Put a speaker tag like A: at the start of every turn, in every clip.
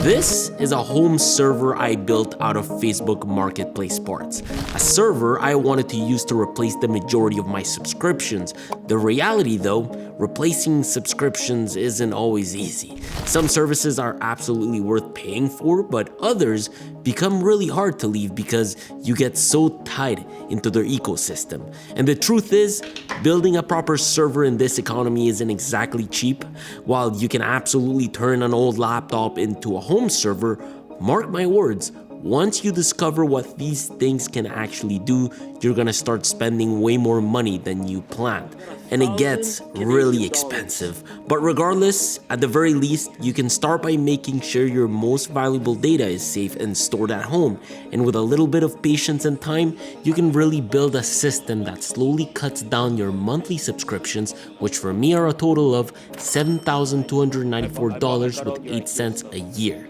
A: This is a home server I built out of Facebook Marketplace parts. A server I wanted to use to replace the majority of my subscriptions. The reality though, replacing subscriptions isn't always easy. Some services are absolutely worth paying for, but others become really hard to leave because you get so tied into their ecosystem. And the truth is, building a proper server in this economy isn't exactly cheap. While you can absolutely turn an old laptop into a home server, mark my words, once you discover what these things can actually do, you're gonna start spending way more money than you planned. And it gets really expensive. But regardless, at the very least, you can start by making sure your most valuable data is safe and stored at home. And with a little bit of patience and time, you can really build a system that slowly cuts down your monthly subscriptions, which for me are a total of $7,294.08 a year.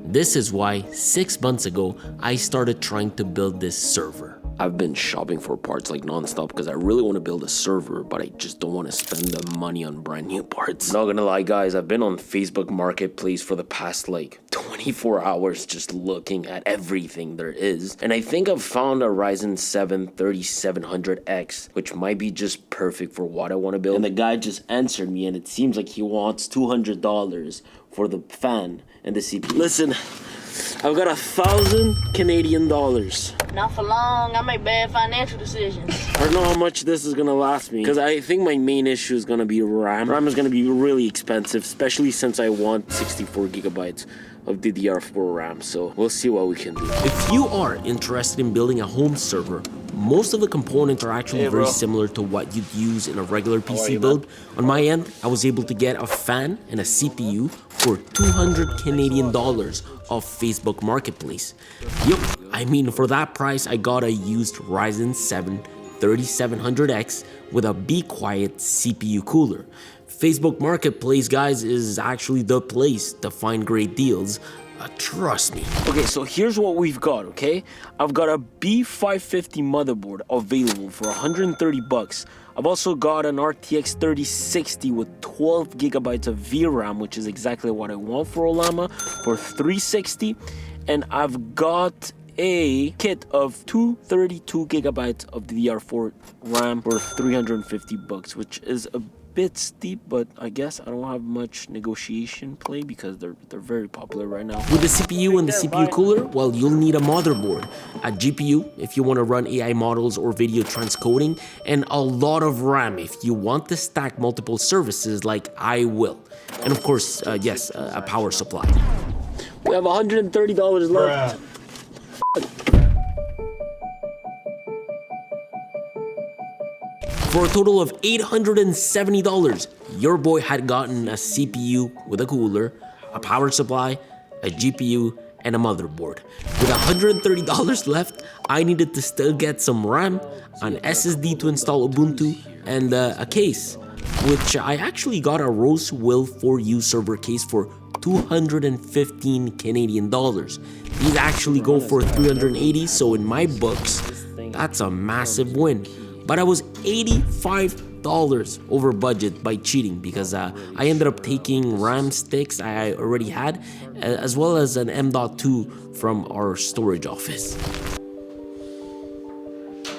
A: This is why 6 months ago, I started trying to build this server. I've been shopping for parts like non-stop because I really want to build a server, but I just don't want to spend the money on brand new parts. Not gonna lie guys, I've been on Facebook Marketplace for the past like 24 hours just looking at everything there is. And I think I've found a Ryzen 7 3700X, which might be just perfect for what I want to build. And the guy just answered me and it seems like he wants $200 for the fan and the CPU. Listen, I've got 1,000 Canadian dollars.
B: Not for long, I make bad financial decisions.
A: I don't know how much this is gonna last me, because I think my main issue is gonna be RAM. RAM is gonna be really expensive, especially since I want 64 gigabytes of DDR4 RAM, so we'll see what we can do. If you are interested in building a home server, most of the components are actually very similar to what you'd use in a regular PC build. On my end, I was able to get a fan and a CPU for 200 Canadian dollars off Facebook Marketplace. Yup, I mean for that price, I got a used Ryzen 7 3700X with a Be Quiet CPU cooler. Facebook Marketplace, guys, is actually the place to find great deals. Trust me. Okay, so here's what we've got, okay? I've got a B550 motherboard available for 130 bucks. I've also got an RTX 3060 with 12 gigabytes of VRAM, which is exactly what I want for Olama, for 360. And I've got a kit of 232 gigabytes of DDR4 RAM for 350 bucks, which is a bit steep, but I guess I don't have much negotiation play because they're very popular right now. With the CPU and the CPU cooler, well, you'll need a motherboard, a GPU if you want to run AI models or video transcoding, and a lot of RAM if you want to stack multiple services like I will. And of course, yes, a power supply. We have $130 left. For a total of $870, your boy had gotten a CPU with a cooler, a power supply, a GPU, and a motherboard. With $130 left, I needed to still get some RAM, an SSD to install Ubuntu, and a case, which I actually got a Rosewill 4U server case for 215 Canadian dollars. These actually go for 380, so in my books, that's a massive win. But I was $85 over budget by cheating because I ended up taking RAM sticks I already had, as well as an M.2 from our storage office.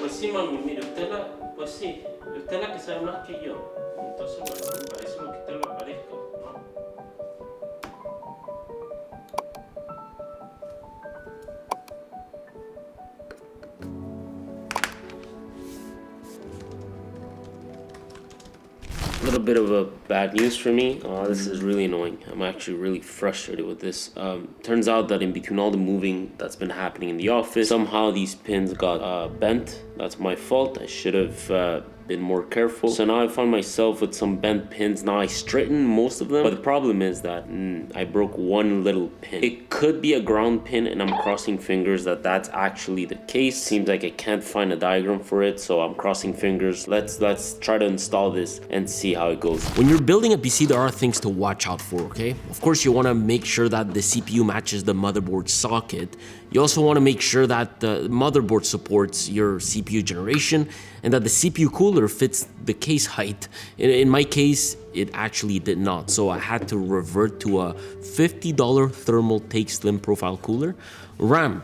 A: Pues sí, mami, mire, usted la que sabe más que yo. Entonces, bueno, para eso lo que te lo aparezco, ¿no? A little bit of a bad news for me. This is really annoying. I'm actually really frustrated with this. Turns out that in between all the moving that's been happening in the office, somehow these pins got bent. That's my fault. I should have been more careful. So now I find myself with some bent pins. Now I straightened most of them, but the problem is that I broke one little pin. It could be a ground pin, and I'm crossing fingers that that's actually the case. Seems like I can't find a diagram for it, so I'm crossing fingers. Let's try to install this and see how it goes. When you're building a PC, there are things to watch out for, okay? Of course, you want to make sure that the CPU matches the motherboard socket. You also want to make sure that the motherboard supports your CPU generation and that the CPU cooler fits the case height. In my case, it actually did not. So I had to revert to a $50 thermal take slim profile cooler. RAM,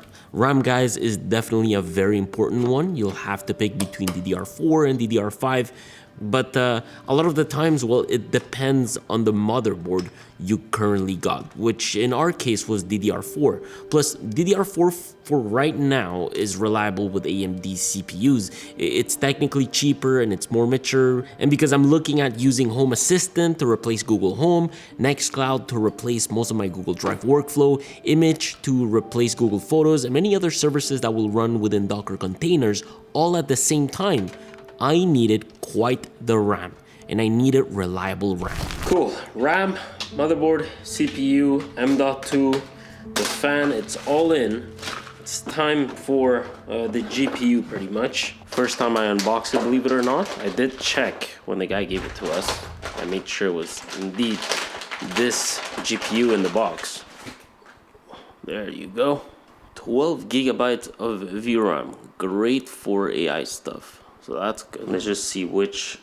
A: guys, is definitely a very important one. You'll have to pick between DDR4 and DDR5. But a lot of the times, well, it depends on the motherboard you currently got, which in our case was DDR4. Plus, DDR4 for right now is reliable with AMD CPUs. It's technically cheaper and it's more mature. And because I'm looking at using Home Assistant to replace Google Home, Nextcloud to replace most of my Google Drive workflow, Image to replace Google Photos, and many other services that will run within Docker containers all at the same time, I needed quite the RAM, and I needed reliable RAM. Cool, RAM, motherboard, CPU, M.2, the fan, it's all in. It's time for the GPU pretty much. First time I unboxed it, believe it or not. I did check when the guy gave it to us. I made sure it was indeed this GPU in the box. There you go. 12 gigabytes of VRAM, great for AI stuff. So that's good. Let's just see which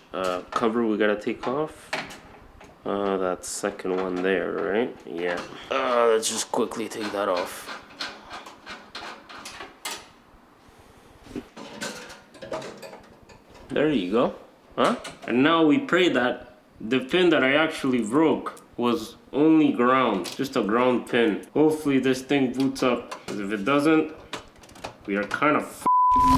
A: cover we gotta take off. That second one there, right? Yeah. Let's just quickly take that off. There you go. Huh? And now we pray that the pin that I actually broke was only ground, just a ground pin. Hopefully this thing boots up, because if it doesn't, we are kind of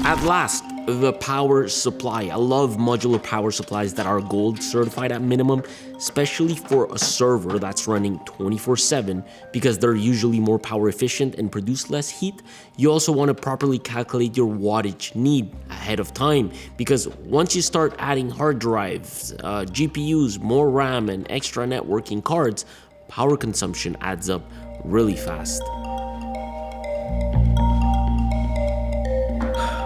A: At last, the power supply. I love modular power supplies that are gold certified at minimum, especially for a server that's running 24/7 because they're usually more power efficient and produce less heat. You also want to properly calculate your wattage need ahead of time because once you start adding hard drives, GPUs, more RAM and extra networking cards, power consumption adds up really fast.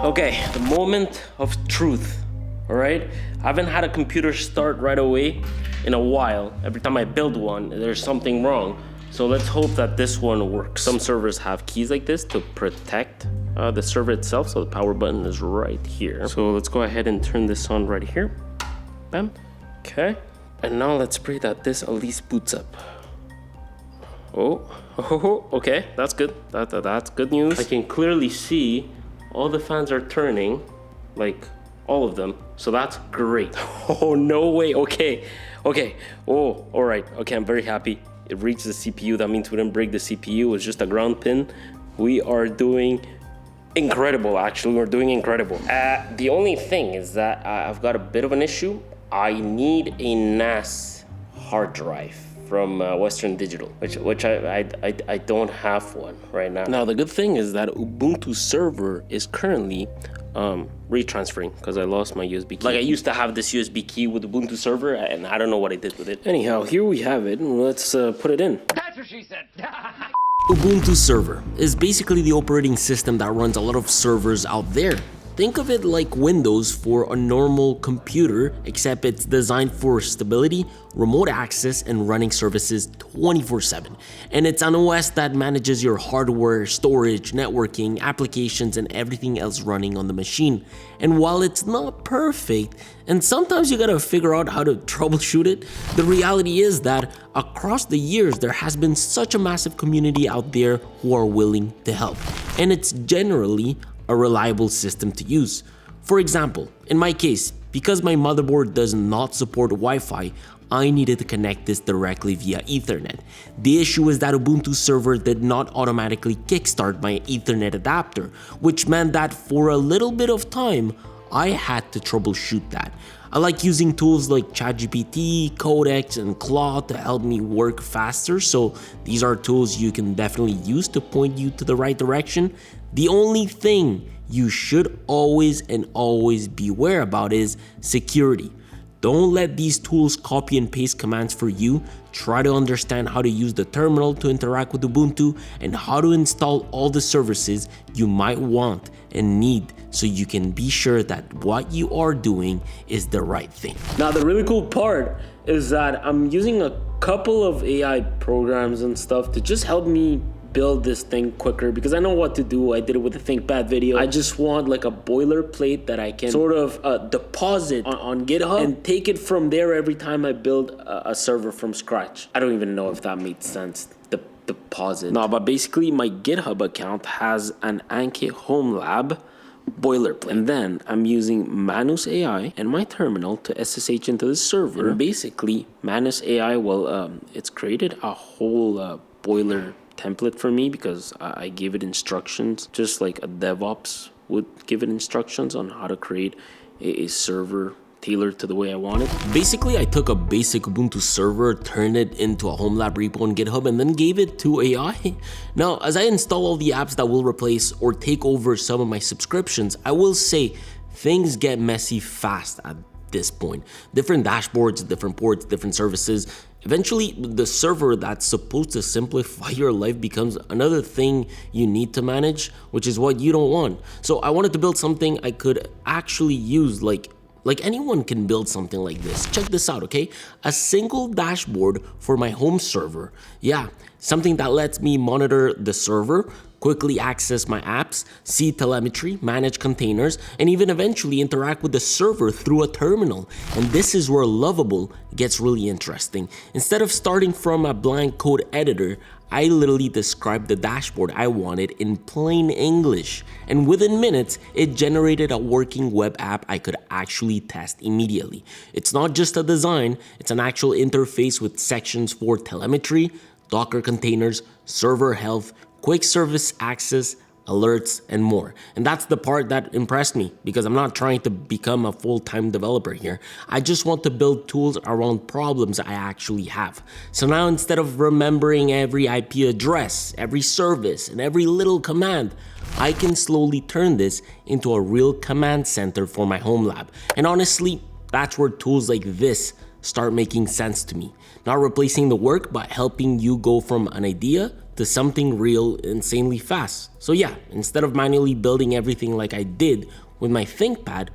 A: Okay, the moment of truth, all right? I haven't had a computer start right away in a while. Every time I build one, there's something wrong. So let's hope that this one works. Some servers have keys like this to protect the server itself, so the power button is right here. So let's go ahead and turn this on right here. Bam, okay. And now let's pray that this at least boots up. Oh, okay, that's good. That's good news. I can clearly see all the fans are turning, like all of them. So that's great. Oh, no way. Okay. Oh, all right. Okay, I'm very happy. It reached the CPU. That means we didn't break the CPU. It was just a ground pin. We are doing incredible, actually. We're doing incredible. The only thing is that I've got a bit of an issue. I need a NAS hard drive from Western Digital, which I don't have one right now. Now the good thing is that Ubuntu server is currently retransferring because I lost my USB key. Like I used to have this USB key with Ubuntu server and I don't know what I did with it. Anyhow, here we have it. Let's put it in.
C: That's what she said.
A: Ubuntu server is basically the operating system that runs a lot of servers out there. Think of it like Windows for a normal computer, except it's designed for stability, remote access, and running services 24/7. And it's an OS that manages your hardware, storage, networking, applications, and everything else running on the machine. And while it's not perfect, and sometimes you gotta figure out how to troubleshoot it, the reality is that across the years, there has been such a massive community out there who are willing to help. And it's generally a reliable system to use. For example, in my case, because my motherboard does not support Wi-Fi, I needed to connect this directly via Ethernet. The issue is that Ubuntu server did not automatically kickstart my Ethernet adapter, which meant that for a little bit of time, I had to troubleshoot that. I like using tools like ChatGPT, Codex, and Claude to help me work faster, so these are tools you can definitely use to point you to the right direction. The only thing you should always beware about is security. Don't let these tools copy and paste commands for you. Try to understand how to use the terminal to interact with Ubuntu and how to install all the services you might want and need so you can be sure that what you are doing is the right thing. Now, the really cool part is that I'm using a couple of AI programs and stuff to just help me build this thing quicker because I know what to do. I did it with the ThinkPad video. I just want like a boilerplate that I can sort of deposit on GitHub and take it from there every time I build a server from scratch. I don't even know if that made sense. The deposit. No, but basically my GitHub account has an Anki Home Lab boilerplate, and then I'm using Manus AI and my terminal to SSH into the server. And basically Manus AI, well, it's created a whole boiler template for me because I gave it instructions, just like a DevOps would give it instructions on how to create a server tailored to the way I want it. Basically, I took a basic Ubuntu server, turned it into a home lab repo on GitHub, and then gave it to AI. Now, as I install all the apps that will replace or take over some of my subscriptions, I will say things get messy fast at this point. Different dashboards, different ports, different services. Eventually, the server that's supposed to simplify your life becomes another thing you need to manage, which is what you don't want. So I wanted to build something I could actually use, like anyone can build something like this. Check this out, okay? A single dashboard for my home server. Yeah, something that lets me monitor the server, quickly access my apps, see telemetry, manage containers, and even eventually interact with the server through a terminal. And this is where Lovable gets really interesting. Instead of starting from a blank code editor, I literally described the dashboard I wanted in plain English, and within minutes, it generated a working web app I could actually test immediately. It's not just a design, it's an actual interface with sections for telemetry, Docker containers, server health, quick service access, alerts, and more. And that's the part that impressed me because I'm not trying to become a full-time developer here. I just want to build tools around problems I actually have. So now instead of remembering every IP address, every service, and every little command, I can slowly turn this into a real command center for my home lab. And honestly, that's where tools like this start making sense to me. Not replacing the work, but helping you go from an idea to something real insanely fast. So yeah, instead of manually building everything like I did with my ThinkPad,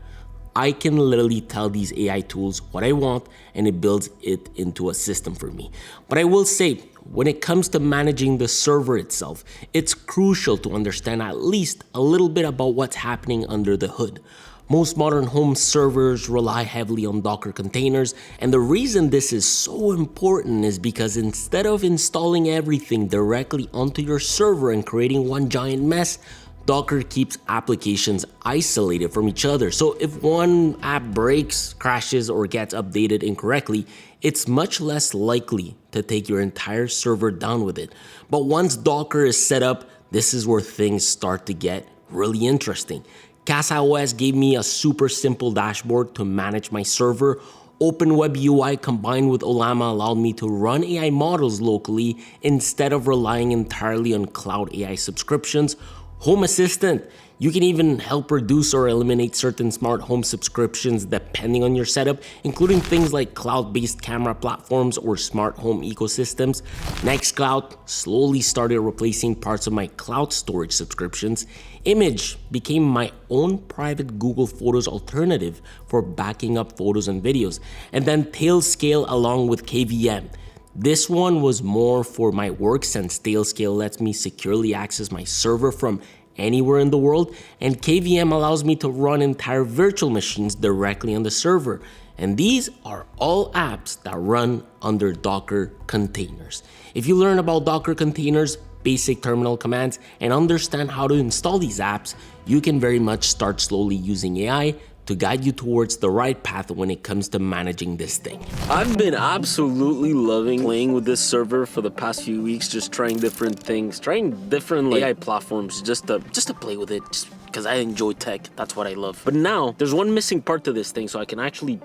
A: I can literally tell these AI tools what I want and it builds it into a system for me. But I will say, when it comes to managing the server itself, it's crucial to understand at least a little bit about what's happening under the hood. Most modern home servers rely heavily on Docker containers, and the reason this is so important is because instead of installing everything directly onto your server and creating one giant mess, Docker keeps applications isolated from each other. So if one app breaks, crashes, or gets updated incorrectly, it's much less likely to take your entire server down with it. But once Docker is set up, this is where things start to get really interesting. CasaOS gave me a super simple dashboard to manage my server. OpenWeb UI combined with Ollama allowed me to run AI models locally instead of relying entirely on cloud AI subscriptions. Home Assistant, you can even help reduce or eliminate certain smart home subscriptions depending on your setup, including things like cloud-based camera platforms or smart home ecosystems. Nextcloud slowly started replacing parts of my cloud storage subscriptions. Image became my own private Google Photos alternative for backing up photos and videos. And then Tailscale along with KVM. This one was more for my work since Tailscale lets me securely access my server from anywhere in the world, and KVM allows me to run entire virtual machines directly on the server. And these are all apps that run under Docker containers. If you learn about Docker containers, basic terminal commands, and understand how to install these apps, you can very much start slowly using AI to guide you towards the right path when it comes to managing this thing. I've been absolutely loving playing with this server for the past few weeks, just trying different things, trying different AI platforms just to play with it, just because I enjoy tech. That's what I love. But now there's one missing part to this thing, so I can actually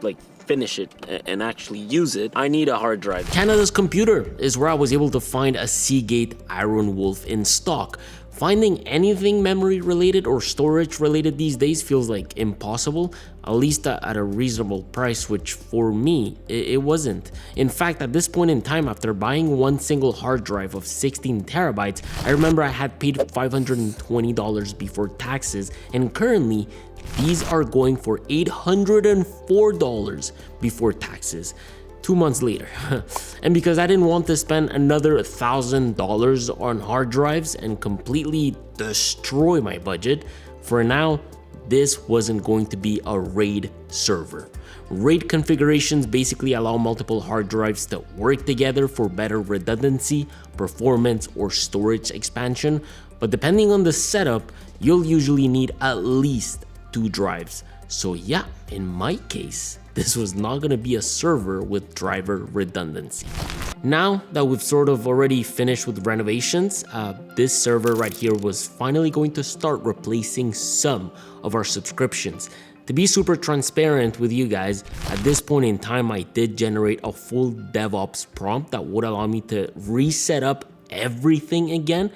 A: finish it and actually use it. I need a hard drive. Canada's Computer is where I was able to find a Seagate Ironwolf in stock. Finding anything memory related or storage related these days feels like impossible, at least at a reasonable price, which for me, it wasn't. In fact, at this point in time, after buying one single hard drive of 16 terabytes, I remember I had paid $520 before taxes, and currently, these are going for $804 before taxes. 2 months later. And because I didn't want to spend another $1,000 on hard drives and completely destroy my budget, for now, this wasn't going to be a RAID server. RAID configurations basically allow multiple hard drives to work together for better redundancy, performance, or storage expansion, but depending on the setup, you'll usually need at least 2 drives. So yeah, in my case, this was not going to be a server with driver redundancy. Now that we've sort of already finished with renovations, this server right here was finally going to start replacing some of our subscriptions. To be super transparent with you guys, at this point in time, I did generate a full DevOps prompt that would allow me to reset up everything again.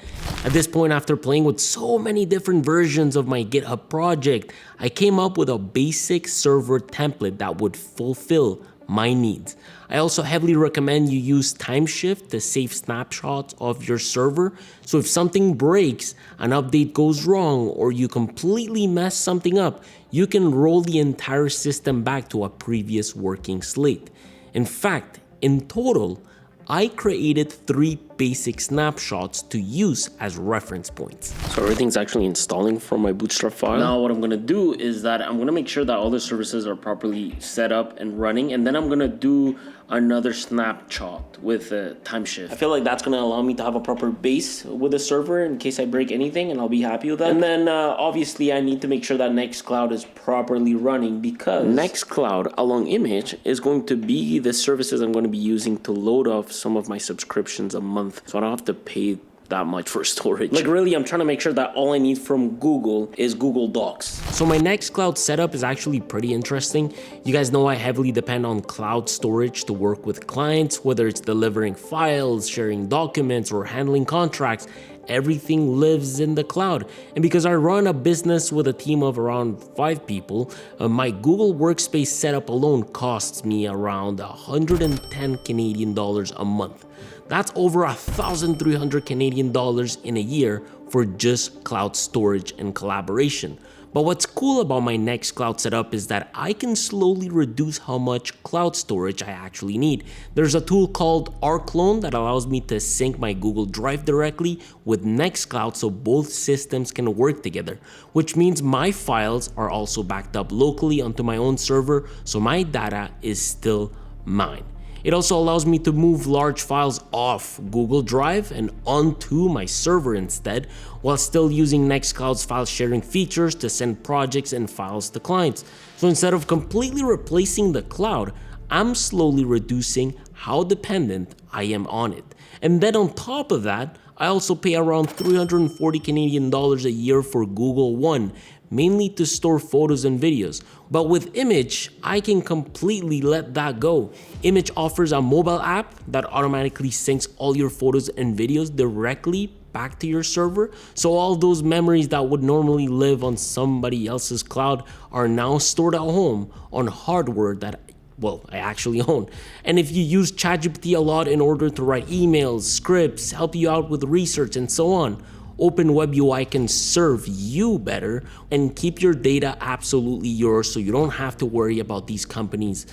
A: At this point, after playing with so many different versions of my GitHub project, I came up with a basic server template that would fulfill my needs. I also heavily recommend you use Timeshift to save snapshots of your server, so if something breaks, an update goes wrong, or you completely mess something up, you can roll the entire system back to a previous working slate. In fact, in total, I created 3 basic snapshots to use as reference points. So everything's actually installing from my Bootstrap file. Now what I'm gonna do is that I'm gonna make sure that all the services are properly set up and running, and then I'm gonna do another snapshot with Timeshift. I feel like that's gonna allow me to have a proper base with the server in case I break anything, and I'll be happy with that. And then obviously I need to make sure that Nextcloud is properly running, because Nextcloud along image is going to be the services I'm going to be using to load off some of my subscriptions a month, so I don't have to pay that much for storage. Like really, I'm trying to make sure that all I need from Google is Google Docs. So my Nextcloud setup is actually pretty interesting. You guys know I heavily depend on cloud storage to work with clients, whether it's delivering files, sharing documents, or handling contracts. Everything lives in the cloud. And because I run a business with a team of around 5 people, my Google Workspace setup alone costs me around 110 Canadian dollars a month. That's over 1,300 Canadian dollars in a year for just cloud storage and collaboration. But what's cool about my Nextcloud setup is that I can slowly reduce how much cloud storage I actually need. There's a tool called rclone that allows me to sync my Google Drive directly with Nextcloud so both systems can work together, which means my files are also backed up locally onto my own server, so my data is still mine. It also allows me to move large files off Google Drive and onto my server instead, while still using Nextcloud's file sharing features to send projects and files to clients. So instead of completely replacing the cloud, I'm slowly reducing how dependent I am on it. And then on top of that, I also pay around 340 Canadian dollars a year for Google One, mainly to store photos and videos. But with Image, I can completely let that go. Image offers a mobile app that automatically syncs all your photos and videos directly back to your server. So all those memories that would normally live on somebody else's cloud are now stored at home on hardware that, well, I actually own. And if you use ChatGPT a lot in order to write emails, scripts, help you out with research, and so on, OpenWebUI can serve you better and keep your data absolutely yours, so you don't have to worry about these companies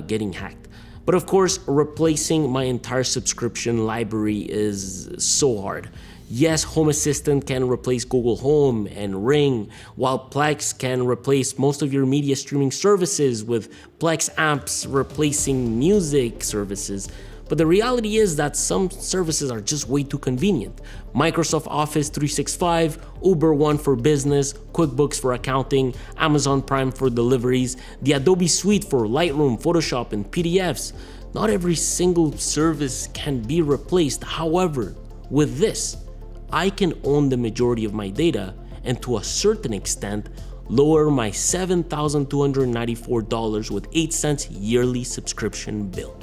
A: getting hacked. But of course, replacing my entire subscription library is so hard. Yes, Home Assistant can replace Google Home and Ring, while Plex can replace most of your media streaming services, with Plex apps replacing music services. But the reality is that some services are just way too convenient. Microsoft Office 365, Uber One for business, QuickBooks for accounting, Amazon Prime for deliveries, the Adobe Suite for Lightroom, Photoshop, and PDFs. Not every single service can be replaced. However, with this, I can own the majority of my data and to a certain extent lower my $7,294 with 8 cents yearly subscription bill.